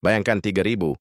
Bayangkan 3.000.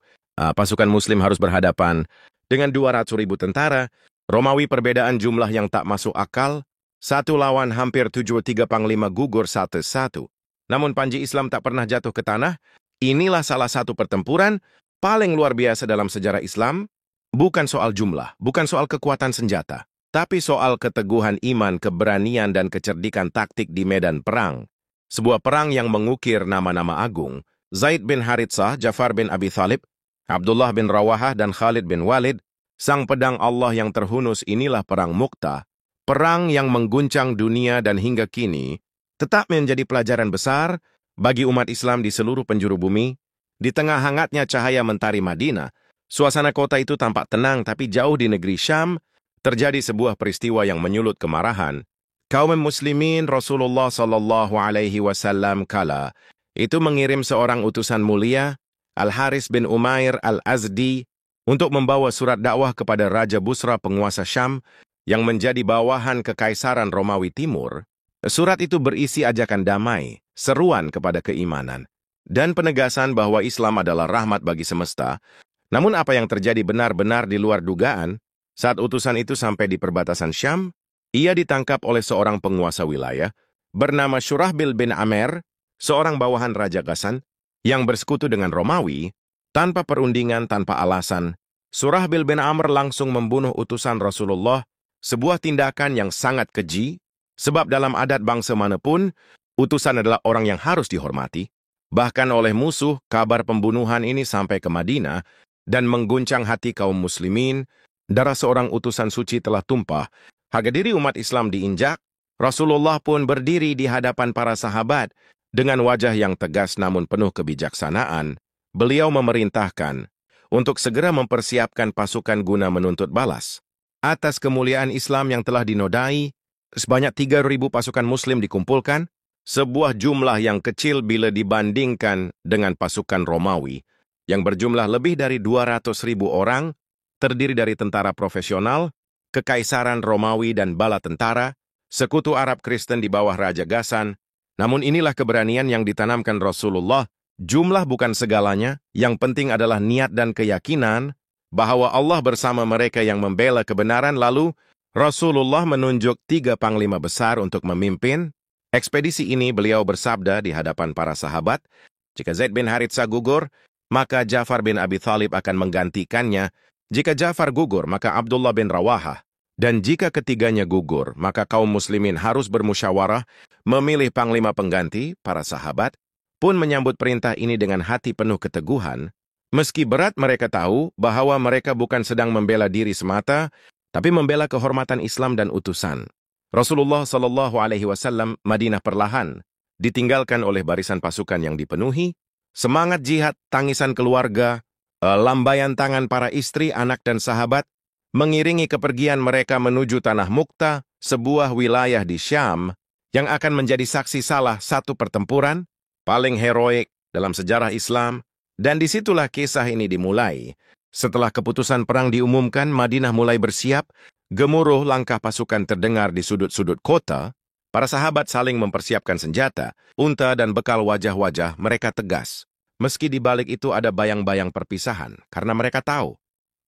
Pasukan Muslim harus berhadapan dengan 200.000 tentara. Romawi perbedaan jumlah yang tak masuk akal. Satu lawan hampir 73 panglima gugur satu-satu. Namun panji Islam tak pernah jatuh ke tanah. Inilah salah satu pertempuran paling luar biasa dalam sejarah Islam. Bukan soal jumlah, bukan soal kekuatan senjata, tapi soal keteguhan iman, keberanian, dan kecerdikan taktik di medan perang. Sebuah perang yang mengukir nama-nama agung. Zaid bin Haritsah, Ja'far bin Abi Thalib, Abdullah bin Rawahah, dan Khalid bin Walid, sang pedang Allah yang terhunus. Inilah perang Mu'tah. Perang yang mengguncang dunia dan hingga kini tetap menjadi pelajaran besar bagi umat Islam di seluruh penjuru bumi. Di tengah hangatnya cahaya mentari Madinah, suasana kota itu tampak tenang, tapi jauh di negeri Syam terjadi sebuah peristiwa yang menyulut kemarahan. Kaum muslimin Rasulullah Sallallahu Alaihi Wasallam kala itu mengirim seorang utusan mulia, Al-Haris bin Umair Al-Azdi, untuk membawa surat dakwah kepada Raja Busra penguasa Syam yang menjadi bawahan Kekaisaran Romawi Timur. Surat itu berisi ajakan damai, seruan kepada keimanan, dan penegasan bahwa Islam adalah rahmat bagi semesta. Namun apa yang terjadi benar-benar di luar dugaan. Saat utusan itu sampai di perbatasan Syam, ia ditangkap oleh seorang penguasa wilayah bernama Syurahbil bin Amer, seorang bawahan Raja Ghassan yang bersekutu dengan Romawi. Tanpa perundingan, tanpa alasan, Syurahbil bin Amr langsung membunuh utusan Rasulullah, sebuah tindakan yang sangat keji, sebab dalam adat bangsa manapun, utusan adalah orang yang harus dihormati. Bahkan oleh musuh, kabar pembunuhan ini sampai ke Madinah dan mengguncang hati kaum muslimin. Darah seorang utusan suci telah tumpah, harga diri umat Islam diinjak. Rasulullah pun berdiri di hadapan para sahabat dengan wajah yang tegas namun penuh kebijaksanaan. Beliau memerintahkan untuk segera mempersiapkan pasukan guna menuntut balas atas kemuliaan Islam yang telah dinodai. Sebanyak 3.000 pasukan muslim dikumpulkan, sebuah jumlah yang kecil bila dibandingkan dengan pasukan Romawi yang berjumlah lebih dari 200.000 orang, terdiri dari tentara profesional, Kekaisaran Romawi dan bala tentara, sekutu Arab Kristen di bawah Raja Ghassan. Namun inilah keberanian yang ditanamkan Rasulullah. Jumlah bukan segalanya, yang penting adalah niat dan keyakinan bahwa Allah bersama mereka yang membela kebenaran. Lalu, Rasulullah menunjuk 3 panglima besar untuk memimpin ekspedisi ini. Beliau bersabda di hadapan para sahabat, jika Zaid bin Haritsah gugur, maka Ja'far bin Abi Thalib akan menggantikannya. Jika Ja'far gugur, maka Abdullah bin Rawahah. Dan jika ketiganya gugur, maka kaum muslimin harus bermusyawarah memilih panglima pengganti. Para sahabat pun menyambut perintah ini dengan hati penuh keteguhan. Meski berat, mereka tahu bahwa mereka bukan sedang membela diri semata, tapi membela kehormatan Islam dan utusan. Rasulullah Sallallahu Alaihi Wasallam Madinah perlahan ditinggalkan oleh barisan pasukan yang dipenuhi semangat jihad, tangisan keluarga, lambaian tangan para istri, anak, dan sahabat mengiringi kepergian mereka menuju tanah Mu'tah, sebuah wilayah di Syam yang akan menjadi saksi salah satu pertempuran paling heroik dalam sejarah Islam. Dan disitulah kisah ini dimulai. Setelah keputusan perang diumumkan, Madinah mulai bersiap. Gemuruh langkah pasukan terdengar di sudut-sudut kota. Para sahabat saling mempersiapkan senjata, unta, dan bekal. Wajah-wajah mereka tegas. Meski di balik itu ada bayang-bayang perpisahan, karena mereka tahu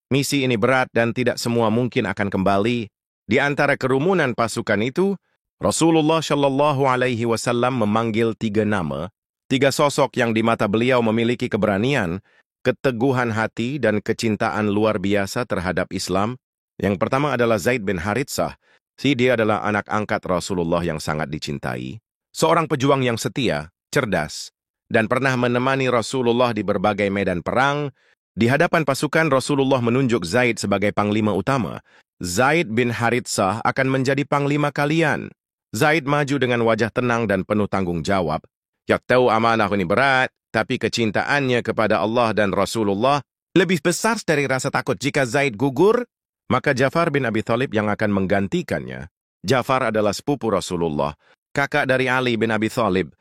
misi ini berat dan tidak semua mungkin akan kembali. Di antara kerumunan pasukan itu, Rasulullah Shallallahu Alaihi Wasallam memanggil 3 nama, 3 sosok yang di mata beliau memiliki keberanian, keteguhan hati, dan kecintaan luar biasa terhadap Islam. Yang pertama adalah Zaid bin Haritsah. Dia adalah anak angkat Rasulullah yang sangat dicintai, seorang pejuang yang setia, cerdas, dan pernah menemani Rasulullah di berbagai medan perang. Di hadapan pasukan, Rasulullah menunjuk Zaid sebagai panglima utama. Zaid bin Haritsah akan menjadi panglima kalian. Zaid maju dengan wajah tenang dan penuh tanggung jawab. Ya tahu amanah ini berat, tapi kecintaannya kepada Allah dan Rasulullah lebih besar dari rasa takut. Jika Zaid gugur, maka Ja'far bin Abi Thalib yang akan menggantikannya. Ja'far adalah sepupu Rasulullah, kakak dari Ali bin Abi Thalib,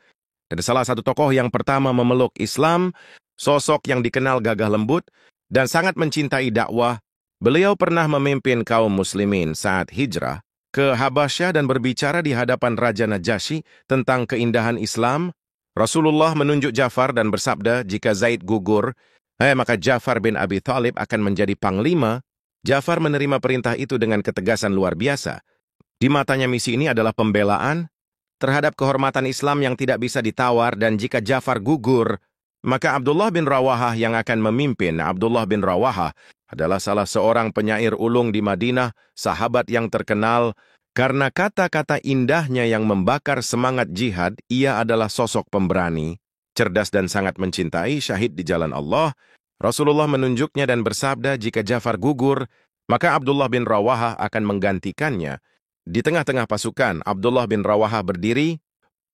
dan salah satu tokoh yang pertama memeluk Islam, sosok yang dikenal gagah lembut dan sangat mencintai dakwah. Beliau pernah memimpin kaum muslimin saat hijrah ke Habasyah dan berbicara di hadapan Raja Najasyi tentang keindahan Islam. Rasulullah menunjuk Ja'far dan bersabda, jika Zaid gugur, maka Ja'far bin Abi Thalib akan menjadi panglima. Ja'far menerima perintah itu dengan ketegasan luar biasa. Di matanya misi ini adalah pembelaan terhadap kehormatan Islam yang tidak bisa ditawar, dan jika Ja'far gugur, maka Abdullah bin Rawahah yang akan memimpin. Abdullah bin Rawahah adalah salah seorang penyair ulung di Madinah, sahabat yang terkenal karena kata-kata indahnya yang membakar semangat jihad. Ia adalah sosok pemberani, cerdas dan sangat mencintai, syahid di jalan Allah. Rasulullah menunjuknya dan bersabda, jika Ja'far gugur, maka Abdullah bin Rawahah akan menggantikannya. Di tengah-tengah pasukan, Abdullah bin Rawahah berdiri,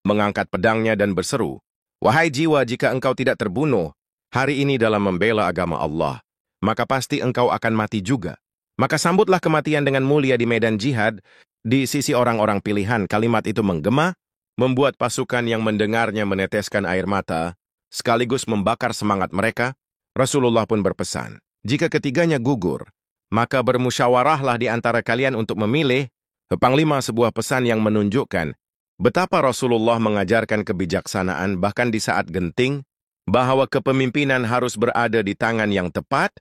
mengangkat pedangnya dan berseru, "Wahai jiwa, jika engkau tidak terbunuh hari ini dalam membela agama Allah, maka pasti engkau akan mati juga. Maka sambutlah kematian dengan mulia di medan jihad, di sisi orang-orang pilihan." Kalimat itu menggema, membuat pasukan yang mendengarnya meneteskan air mata, sekaligus membakar semangat mereka. Rasulullah pun berpesan, jika ketiganya gugur, maka bermusyawarahlah di antara kalian untuk memilih panglima. Sebuah pesan yang menunjukkan betapa Rasulullah mengajarkan kebijaksanaan bahkan di saat genting, bahwa kepemimpinan harus berada di tangan yang tepat,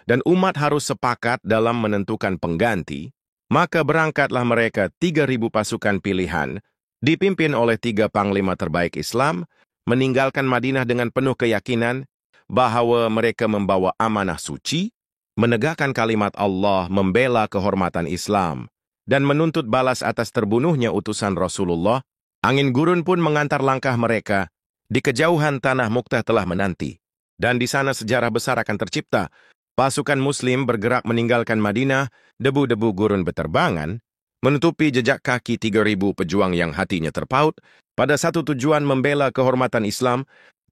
dan umat harus sepakat dalam menentukan pengganti. Maka berangkatlah mereka 3.000 pasukan pilihan, dipimpin oleh 3 panglima terbaik Islam, meninggalkan Madinah dengan penuh keyakinan bahwa mereka membawa amanah suci, menegakkan kalimat Allah, membela kehormatan Islam, dan menuntut balas atas terbunuhnya utusan Rasulullah. Angin gurun pun mengantar langkah mereka. Di kejauhan tanah Muktah telah menanti, dan di sana sejarah besar akan tercipta. Pasukan Muslim bergerak meninggalkan Madinah, debu-debu gurun berterbangan, menutupi jejak kaki 3.000 pejuang yang hatinya terpaut pada satu tujuan, membela kehormatan Islam.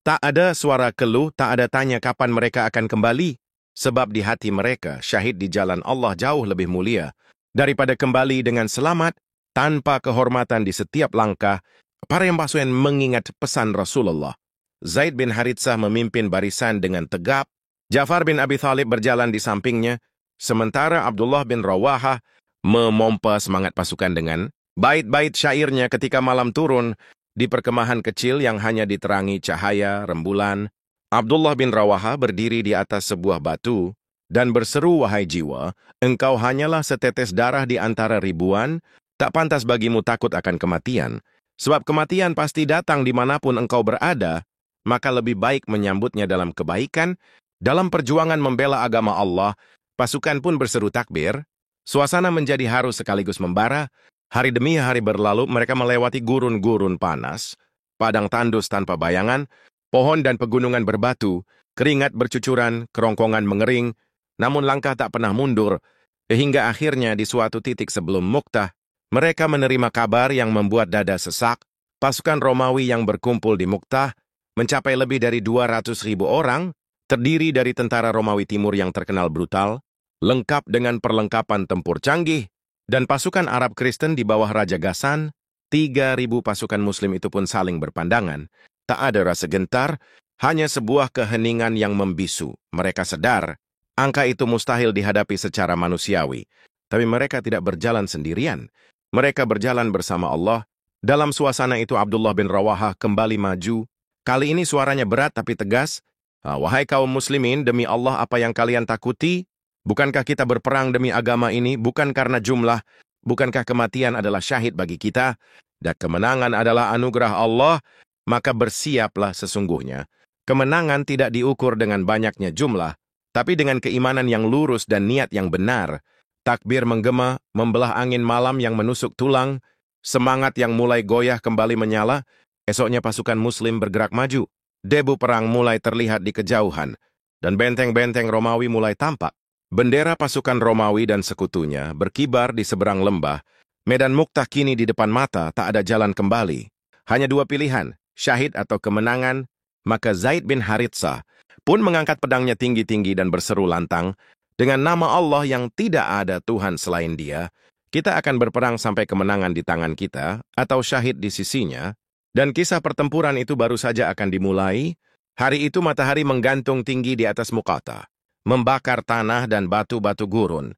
Tak ada suara keluh, tak ada tanya kapan mereka akan kembali, sebab di hati mereka syahid di jalan Allah jauh lebih mulia daripada kembali dengan selamat tanpa kehormatan di setiap langkah. Para yang pasukan mengingat pesan Rasulullah. Zaid bin Haritsah memimpin barisan dengan tegap. Ja'far bin Abi Thalib berjalan di sampingnya, sementara Abdullah bin Rawahah memompa semangat pasukan dengan bait-bait syairnya ketika malam turun di perkemahan kecil yang hanya diterangi cahaya rembulan. Abdullah bin Rawahah berdiri di atas sebuah batu dan berseru, "Wahai jiwa, engkau hanyalah setetes darah di antara ribuan. Tak pantas bagimu takut akan kematian. Sebab kematian pasti datang dimanapun engkau berada, maka lebih baik menyambutnya dalam kebaikan." Dalam perjuangan membela agama Allah, pasukan pun berseru takbir. Suasana menjadi haru sekaligus membara. Hari demi hari berlalu, mereka melewati gurun-gurun panas, padang tandus tanpa bayangan, pohon dan pegunungan berbatu, keringat bercucuran, kerongkongan mengering, namun langkah tak pernah mundur, hingga akhirnya di suatu titik sebelum Muktah, mereka menerima kabar yang membuat dada sesak. Pasukan Romawi yang berkumpul di Muktah mencapai lebih dari 200.000 orang, terdiri dari tentara Romawi Timur yang terkenal brutal, lengkap dengan perlengkapan tempur canggih, dan pasukan Arab Kristen di bawah Raja Ghassan. 3.000 pasukan Muslim itu pun saling berpandangan. Tak ada rasa gentar, hanya sebuah keheningan yang membisu. Mereka sadar, angka itu mustahil dihadapi secara manusiawi. Tapi mereka tidak berjalan sendirian. Mereka berjalan bersama Allah. Dalam suasana itu Abdullah bin Rawahah kembali maju. Kali ini suaranya berat tapi tegas. "Wahai kaum muslimin, demi Allah apa yang kalian takuti? Bukankah kita berperang demi agama ini? Bukan karena jumlah? Bukankah kematian adalah syahid bagi kita? Dan kemenangan adalah anugerah Allah? Maka bersiaplah sesungguhnya. Kemenangan tidak diukur dengan banyaknya jumlah, tapi dengan keimanan yang lurus dan niat yang benar." Takbir menggema, membelah angin malam yang menusuk tulang. Semangat yang mulai goyah kembali menyala. Esoknya pasukan Muslim bergerak maju. Debu perang mulai terlihat di kejauhan, dan benteng-benteng Romawi mulai tampak. Bendera pasukan Romawi dan sekutunya berkibar di seberang lembah. Medan Muktah kini di depan mata, tak ada jalan kembali. Hanya 2 pilihan, syahid atau kemenangan. Maka Zaid bin Haritsah pun mengangkat pedangnya tinggi-tinggi dan berseru lantang, "Dengan nama Allah yang tidak ada Tuhan selain Dia, kita akan berperang sampai kemenangan di tangan kita, atau syahid di sisinya." Dan kisah pertempuran itu baru saja akan dimulai. Hari itu matahari menggantung tinggi di atas Muqattah, membakar tanah dan batu-batu gurun.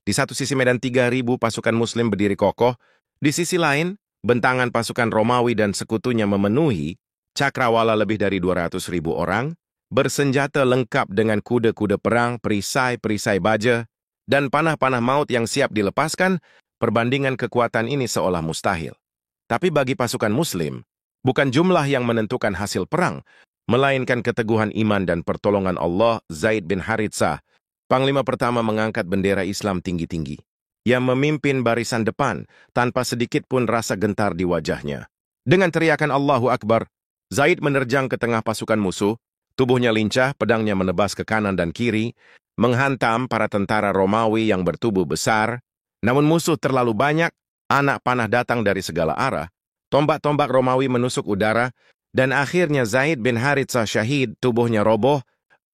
Di satu sisi medan 3.000 pasukan Muslim berdiri kokoh, di sisi lain, bentangan pasukan Romawi dan sekutunya memenuhi cakrawala lebih dari 200.000 orang, bersenjata lengkap dengan kuda-kuda perang, perisai-perisai baja, dan panah-panah maut yang siap dilepaskan. Perbandingan kekuatan ini seolah mustahil. Tapi bagi pasukan Muslim, bukan jumlah yang menentukan hasil perang, melainkan keteguhan iman dan pertolongan Allah. Zaid bin Haritsah, panglima pertama, mengangkat bendera Islam tinggi-tinggi. Ia memimpin barisan depan tanpa sedikit pun rasa gentar di wajahnya. Dengan teriakan Allahu Akbar, Zaid menerjang ke tengah pasukan musuh. Tubuhnya lincah, pedangnya menebas ke kanan dan kiri, menghantam para tentara Romawi yang bertubuh besar. Namun musuh terlalu banyak, anak panah datang dari segala arah, tombak-tombak Romawi menusuk udara, dan akhirnya Zaid bin Haritsah syahid, tubuhnya roboh,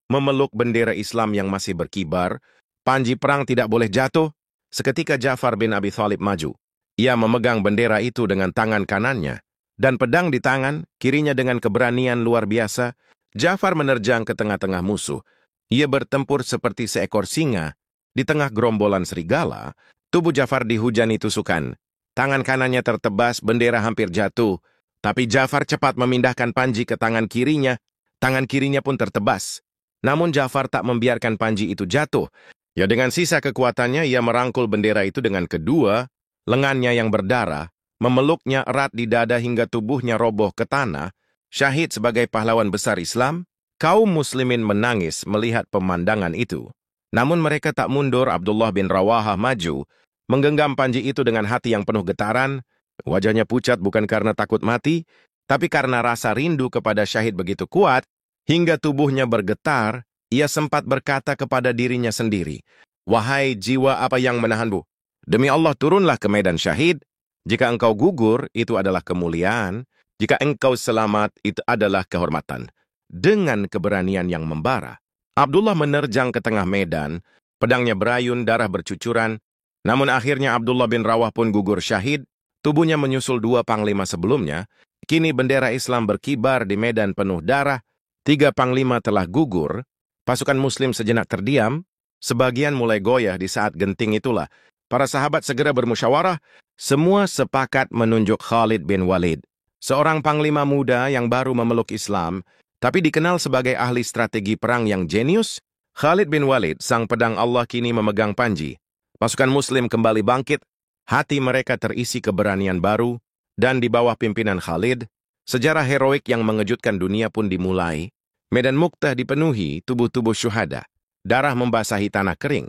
memeluk bendera Islam yang masih berkibar. Panji perang tidak boleh jatuh. Seketika Ja'far bin Abi Thalib maju. Ia memegang bendera itu dengan tangan kanannya, dan pedang di tangan, kirinya dengan keberanian luar biasa. Ja'far menerjang ke tengah-tengah musuh. Ia bertempur seperti seekor singa. Di tengah gerombolan serigala, tubuh Ja'far dihujani tusukan. Tangan kanannya tertebas, bendera hampir jatuh. Tapi Ja'far cepat memindahkan panji ke tangan kirinya. Tangan kirinya pun tertebas. Namun Ja'far tak membiarkan panji itu jatuh. Ya, dengan sisa kekuatannya, ia merangkul bendera itu dengan kedua lengannya yang berdarah, memeluknya erat di dada hingga tubuhnya roboh ke tanah. Syahid sebagai pahlawan besar Islam. Kaum muslimin menangis melihat pemandangan itu. Namun mereka tak mundur. Abdullah bin Rawahah maju, menggenggam panji itu dengan hati yang penuh getaran. Wajahnya pucat bukan karena takut mati, tapi karena rasa rindu kepada syahid begitu kuat, hingga tubuhnya bergetar. Ia sempat berkata kepada dirinya sendiri, "Wahai jiwa, apa yang menahanmu? Demi Allah, turunlah ke medan syahid. Jika engkau gugur, itu adalah kemuliaan. Jika engkau selamat, itu adalah kehormatan." Dengan keberanian yang membara, Abdullah menerjang ke tengah medan, pedangnya berayun, darah bercucuran. Namun akhirnya Abdullah bin Rawah pun gugur syahid. Tubuhnya menyusul dua panglima sebelumnya. Kini bendera Islam berkibar di medan penuh darah. 3 panglima telah gugur. Pasukan Muslim sejenak terdiam. Sebagian mulai goyah. Di saat genting itulah para sahabat segera bermusyawarah. Semua sepakat menunjuk Khalid bin Walid, seorang panglima muda yang baru memeluk Islam, tapi dikenal sebagai ahli strategi perang yang jenius. Khalid bin Walid, sang pedang Allah, kini memegang panji. Pasukan Muslim kembali bangkit. Hati mereka terisi keberanian baru. Dan di bawah pimpinan Khalid, sejarah heroik yang mengejutkan dunia pun dimulai. Medan Mu'tah dipenuhi tubuh-tubuh syuhada. Darah membasahi tanah kering.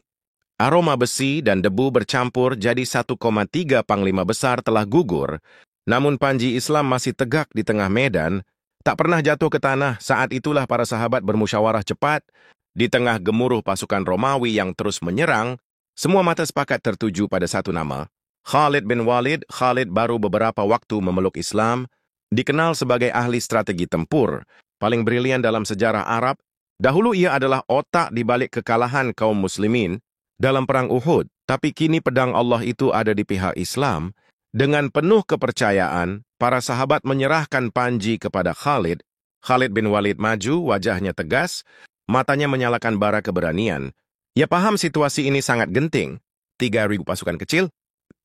Aroma besi dan debu bercampur, jadi 1,3 panglima besar telah gugur. Namun panji Islam masih tegak di tengah medan, tak pernah jatuh ke tanah. Saat itulah para sahabat bermusyawarah cepat. Di tengah gemuruh pasukan Romawi yang terus menyerang, semua mata sepakat tertuju pada satu nama, Khalid bin Walid. Khalid baru beberapa waktu memeluk Islam, dikenal sebagai ahli strategi tempur, paling brilian dalam sejarah Arab. Dahulu ia adalah otak di balik kekalahan kaum muslimin dalam perang Uhud, tapi kini pedang Allah itu ada di pihak Islam. Dengan penuh kepercayaan, para sahabat menyerahkan panji kepada Khalid. Khalid bin Walid maju, wajahnya tegas, matanya menyalakan bara keberanian. Ia paham situasi ini sangat genting. 3.000 pasukan kecil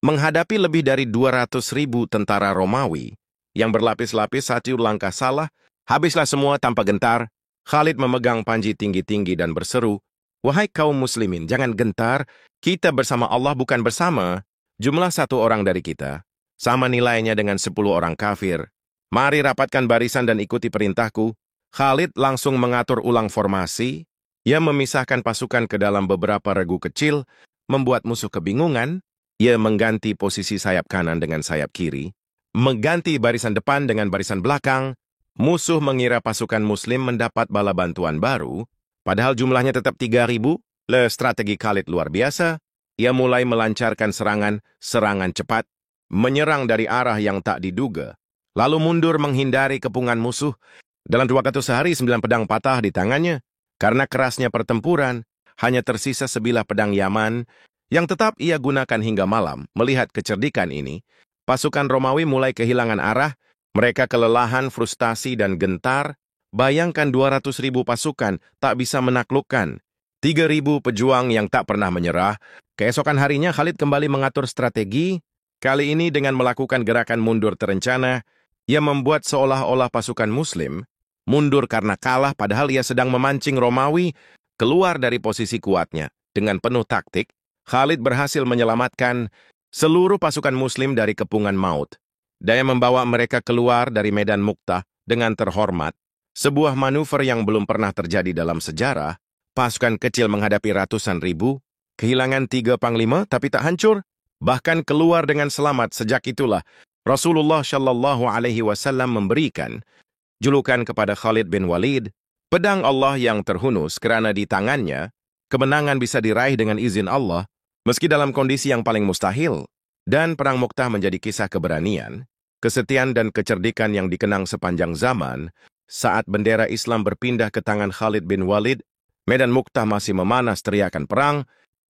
menghadapi lebih dari 200.000 tentara Romawi yang berlapis-lapis. Satu langkah salah, habislah semua tanpa gentar. Khalid memegang panji tinggi-tinggi dan berseru, "Wahai kaum muslimin, jangan gentar. Kita bersama Allah, bukan bersama jumlah 1 orang dari kita. Sama nilainya dengan 10 orang kafir. Mari rapatkan barisan dan ikuti perintahku." Khalid langsung mengatur ulang formasi. Ia memisahkan pasukan ke dalam beberapa regu kecil, membuat musuh kebingungan. Ia mengganti posisi sayap kanan dengan sayap kiri, mengganti barisan depan dengan barisan belakang. Musuh mengira pasukan Muslim mendapat bala bantuan baru, padahal jumlahnya tetap 3.000. Strategi Khalid luar biasa. Ia mulai melancarkan serangan cepat, menyerang dari arah yang tak diduga, lalu mundur menghindari kepungan musuh. Dalam 2 kali sehari 9 pedang patah di tangannya. Karena kerasnya pertempuran, hanya tersisa sebilah pedang Yaman yang tetap ia gunakan hingga malam. Melihat kecerdikan ini, pasukan Romawi mulai kehilangan arah. Mereka kelelahan, frustasi, dan gentar. Bayangkan 200.000 pasukan tak bisa menaklukkan 3.000 pejuang yang tak pernah menyerah. Keesokan harinya Khalid kembali mengatur strategi. Kali ini dengan melakukan gerakan mundur terencana. Ia membuat seolah-olah pasukan Muslim mundur karena kalah padahal ia sedang memancing Romawi keluar dari posisi kuatnya. Dengan penuh taktik, Khalid berhasil menyelamatkan seluruh pasukan Muslim dari kepungan maut. Dia membawa mereka keluar dari medan Muktah dengan terhormat, sebuah manuver yang belum pernah terjadi dalam sejarah. Pasukan kecil menghadapi ratusan ribu, kehilangan 3 panglima tapi tak hancur, bahkan keluar dengan selamat. Sejak itulah Rasulullah Shallallahu Alaihi Wasallam memberikan julukan kepada Khalid bin Walid, pedang Allah yang terhunus, kerana di tangannya kemenangan bisa diraih dengan izin Allah, meski dalam kondisi yang paling mustahil. Dan Perang Muktah menjadi kisah keberanian, kesetiaan dan kecerdikan yang dikenang sepanjang zaman. Saat bendera Islam berpindah ke tangan Khalid bin Walid, medan Muktah masih memanas teriakan perang,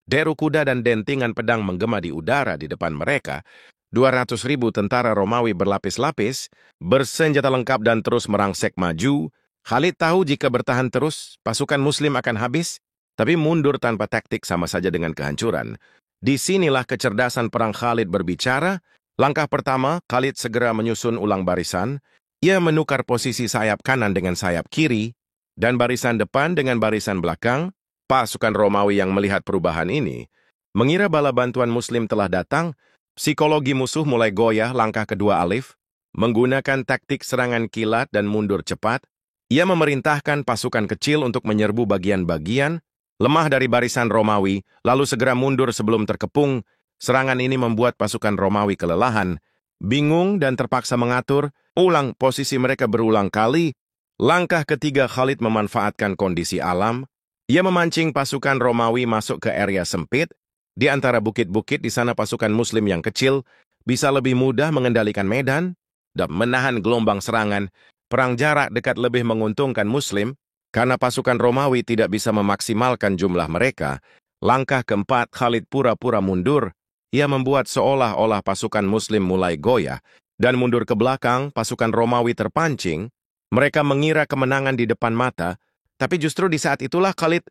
deru kuda dan dentingan pedang menggema di udara di depan mereka. 200.000 tentara Romawi berlapis-lapis, bersenjata lengkap dan terus merangsek maju. Khalid tahu jika bertahan terus, pasukan Muslim akan habis, tapi mundur tanpa taktik sama saja dengan kehancuran. Disinilah kecerdasan perang Khalid berbicara. Langkah pertama, Khalid segera menyusun ulang barisan. Ia menukar posisi sayap kanan dengan sayap kiri, dan barisan depan dengan barisan belakang. Pasukan Romawi yang melihat perubahan ini mengira bala bantuan Muslim telah datang. Psikologi musuh mulai goyah. Langkah kedua Alif menggunakan taktik serangan kilat dan mundur cepat. Ia memerintahkan pasukan kecil untuk menyerbu bagian-bagian lemah dari barisan Romawi, lalu segera mundur sebelum terkepung. Serangan ini membuat pasukan Romawi kelelahan, bingung dan terpaksa mengatur ulang posisi mereka berulang kali. Langkah ketiga Khalid memanfaatkan kondisi alam. Ia memancing pasukan Romawi masuk ke area sempit. Di antara bukit-bukit, di sana pasukan Muslim yang kecil bisa lebih mudah mengendalikan medan dan menahan gelombang serangan. Perang jarak dekat lebih menguntungkan Muslim karena pasukan Romawi tidak bisa memaksimalkan jumlah mereka. Langkah keempat, Khalid pura-pura mundur. Ia membuat seolah-olah pasukan Muslim mulai goyah dan mundur ke belakang. Pasukan Romawi terpancing. Mereka mengira kemenangan di depan mata, tapi justru di saat itulah Khalid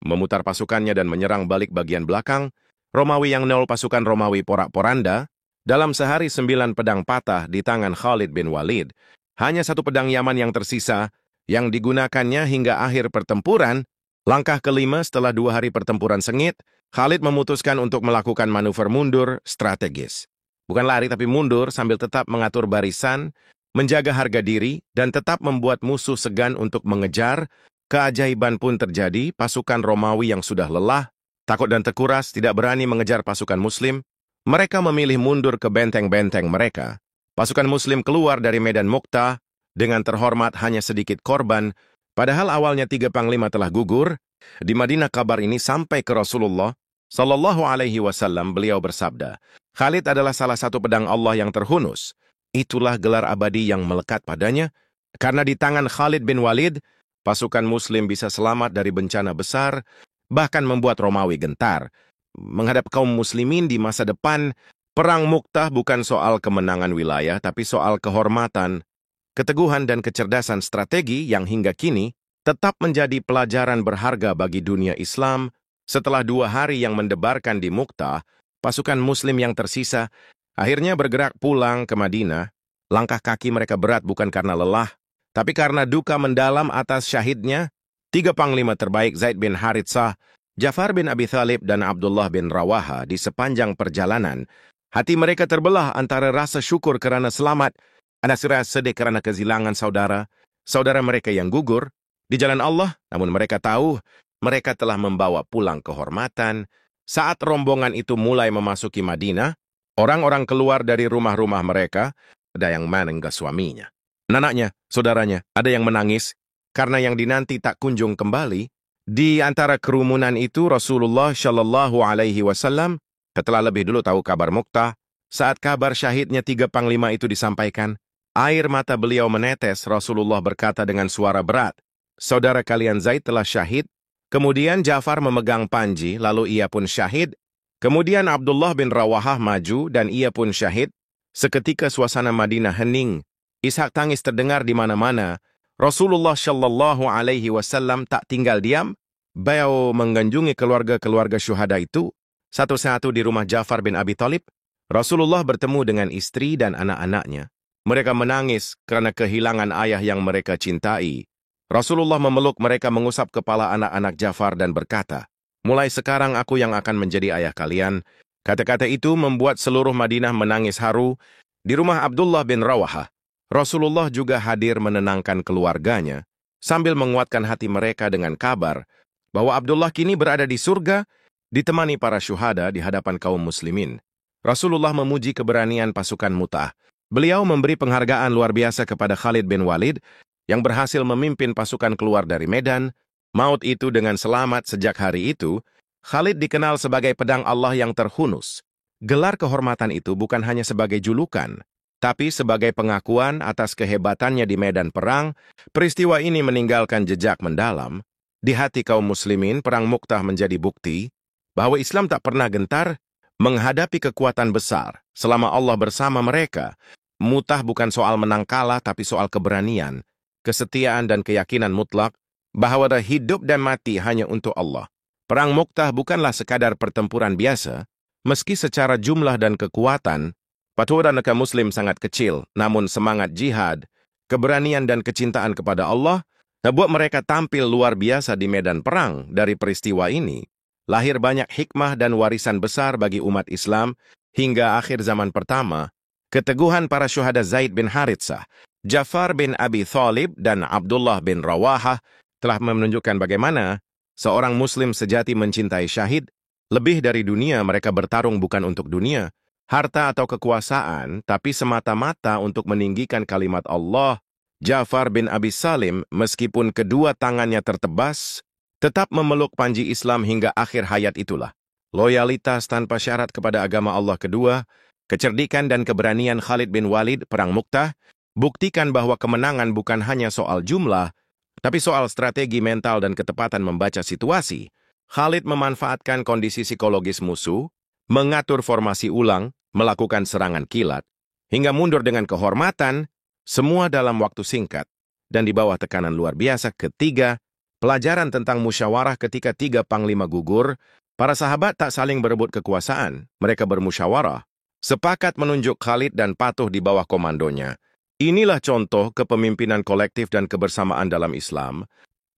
memutar pasukannya dan menyerang balik bagian belakang. Romawi yang nol, pasukan Romawi porak-poranda. Dalam sehari 9 pedang patah di tangan Khalid bin Walid. Hanya 1 pedang Yaman yang tersisa, yang digunakannya hingga akhir pertempuran. Langkah kelima setelah 2 hari pertempuran sengit, Khalid memutuskan untuk melakukan manuver mundur strategis. Bukan lari tapi mundur sambil tetap mengatur barisan, menjaga harga diri, dan tetap membuat musuh segan untuk mengejar. Keajaiban pun terjadi. Pasukan Romawi yang sudah lelah, takut dan terkuras, tidak berani mengejar pasukan Muslim. Mereka memilih mundur ke benteng-benteng mereka. Pasukan Muslim keluar dari medan Muktah dengan terhormat, hanya sedikit korban. Padahal awalnya 3 panglima telah gugur. Di Madinah kabar ini sampai ke Rasulullah Sallallahu Alaihi Wasallam. Beliau bersabda, Khalid adalah salah satu pedang Allah yang terhunus. Itulah gelar abadi yang melekat padanya. Karena di tangan Khalid bin Walid, pasukan Muslim bisa selamat dari bencana besar, bahkan membuat Romawi gentar. Menghadap kaum muslimin di masa depan, Perang Muktah bukan soal kemenangan wilayah, tapi soal kehormatan, keteguhan dan kecerdasan strategi yang hingga kini tetap menjadi pelajaran berharga bagi dunia Islam. Setelah 2 hari yang mendebarkan di Muktah, pasukan Muslim yang tersisa akhirnya bergerak pulang ke Madinah. Langkah kaki mereka berat bukan karena lelah, tapi karena duka mendalam atas syahidnya 3 panglima terbaik Zaid bin Haritsah, Ja'far bin Abi Thalib, dan Abdullah bin Rawaha. Di sepanjang perjalanan, hati mereka terbelah antara rasa syukur kerana selamat, ada rasa sedih kerana kehilangan saudara mereka yang gugur di jalan Allah. Namun mereka tahu mereka telah membawa pulang kehormatan. Saat rombongan itu mulai memasuki Madinah, orang-orang keluar dari rumah-rumah mereka. Ada yang menenggak suaminya, anaknya, saudaranya. Ada yang menangis karena yang dinanti tak kunjung kembali. Di antara kerumunan itu Rasulullah Shallallahu Alaihi Wasallam setelah lebih dulu tahu kabar Muktah. Saat kabar syahidnya 3 panglima itu disampaikan, air mata beliau menetes. Rasulullah berkata dengan suara berat, saudara kalian Zaid telah syahid. Kemudian Ja'far memegang panji, lalu ia pun syahid. Kemudian Abdullah bin Rawahah maju dan ia pun syahid. Seketika suasana Madinah hening. Ishak tangis terdengar di mana-mana. Rasulullah Shallallahu Alaihi Wasallam tak tinggal diam. Beliau mengunjungi keluarga-keluarga syuhada itu satu-satu. Di rumah Ja'far bin Abi Thalib, Rasulullah bertemu dengan istri dan anak-anaknya. Mereka menangis karena kehilangan ayah yang mereka cintai. Rasulullah memeluk mereka, mengusap kepala anak-anak Ja'far dan berkata, "Mulai sekarang aku yang akan menjadi ayah kalian." Kata-kata itu membuat seluruh Madinah menangis haru. Di rumah Abdullah bin Rawahah, Rasulullah juga hadir menenangkan keluarganya, sambil menguatkan hati mereka dengan kabar bahwa Abdullah kini berada di surga, ditemani para syuhada di hadapan kaum muslimin. Rasulullah memuji keberanian pasukan Mut'ah. Beliau memberi penghargaan luar biasa kepada Khalid bin Walid yang berhasil memimpin pasukan keluar dari medan maut itu dengan selamat. Sejak hari itu, Khalid dikenal sebagai pedang Allah yang terhunus. Gelar kehormatan itu bukan hanya sebagai julukan, tapi sebagai pengakuan atas kehebatannya di medan perang. Peristiwa ini meninggalkan jejak mendalam di hati kaum muslimin. Perang Mu'tah menjadi bukti bahwa Islam tak pernah gentar menghadapi kekuatan besar selama Allah bersama mereka. Mu'tah bukan soal menang kalah, tapi soal keberanian, kesetiaan, dan keyakinan mutlak bahwa hidup dan mati hanya untuk Allah. Perang Mu'tah bukanlah sekadar pertempuran biasa. Meski secara jumlah dan kekuatan, pasukan muslim sangat kecil, namun semangat jihad, keberanian, dan kecintaan kepada Allah membuat mereka tampil luar biasa di medan perang. Dari peristiwa ini lahir banyak hikmah dan warisan besar bagi umat Islam hingga akhir zaman pertama. Keteguhan para syuhada Zaid bin Haritsah, Ja'far bin Abi Thalib, dan Abdullah bin Rawahah telah menunjukkan bagaimana seorang muslim sejati mencintai syahid. Lebih dari dunia, mereka bertarung bukan untuk dunia, harta, atau kekuasaan, tapi semata-mata untuk meninggikan kalimat Allah. Ja'far bin Abi Salim, meskipun kedua tangannya tertebas, tetap memeluk panji Islam hingga akhir hayat. Itulah loyalitas tanpa syarat kepada agama Allah. Kedua, kecerdikan dan keberanian Khalid bin Walid. Perang Mu'tah buktikan bahwa kemenangan bukan hanya soal jumlah, tapi soal strategi mental dan ketepatan membaca situasi. Khalid memanfaatkan kondisi psikologis musuh, mengatur formasi ulang, melakukan serangan kilat, hingga mundur dengan kehormatan, semua dalam waktu singkat, dan di bawah tekanan luar biasa. Ketiga, pelajaran tentang musyawarah. Ketika tiga panglima gugur, para sahabat tak saling berebut kekuasaan. Mereka bermusyawarah, sepakat menunjuk Khalid dan patuh di bawah komandonya. Inilah contoh kepemimpinan kolektif dan kebersamaan dalam Islam,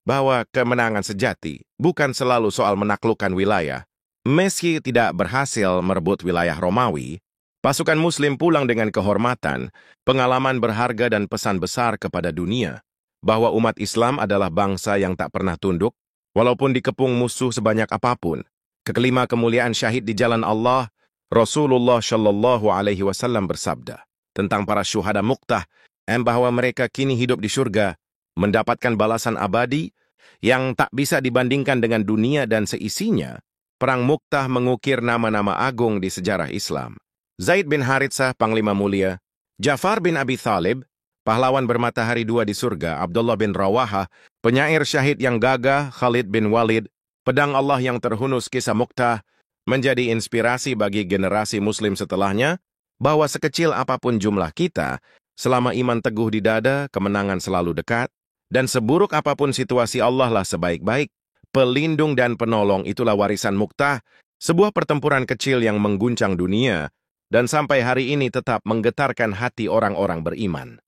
bahwa kemenangan sejati bukan selalu soal menaklukkan wilayah. Meski tidak berhasil merebut wilayah Romawi, pasukan muslim pulang dengan kehormatan, pengalaman berharga, dan pesan besar kepada dunia, bahwa umat Islam adalah bangsa yang tak pernah tunduk, walaupun dikepung musuh sebanyak apapun. Kelima, kemuliaan syahid di jalan Allah. Rasulullah Shallallahu Alaihi Wasallam bersabda tentang para syuhada Mu'tah, bahwa mereka kini hidup di surga, mendapatkan balasan abadi yang tak bisa dibandingkan dengan dunia dan seisinya. Perang Mu'tah mengukir nama-nama agung di sejarah Islam. Zaid bin Haritsah, panglima mulia; Ja'far bin Abi Thalib, pahlawan bermatahari dua di surga; Abdullah bin Rawahah, penyair syahid yang gagah; Khalid bin Walid, pedang Allah yang terhunus. Kisah Mu'tah menjadi inspirasi bagi generasi muslim setelahnya, bahwa sekecil apapun jumlah kita, selama iman teguh di dada, kemenangan selalu dekat. Dan seburuk apapun situasi, Allah lah sebaik-baik pelindung dan penolong. Itulah warisan Mu'tah, sebuah pertempuran kecil yang mengguncang dunia, dan sampai hari ini tetap menggetarkan hati orang-orang beriman.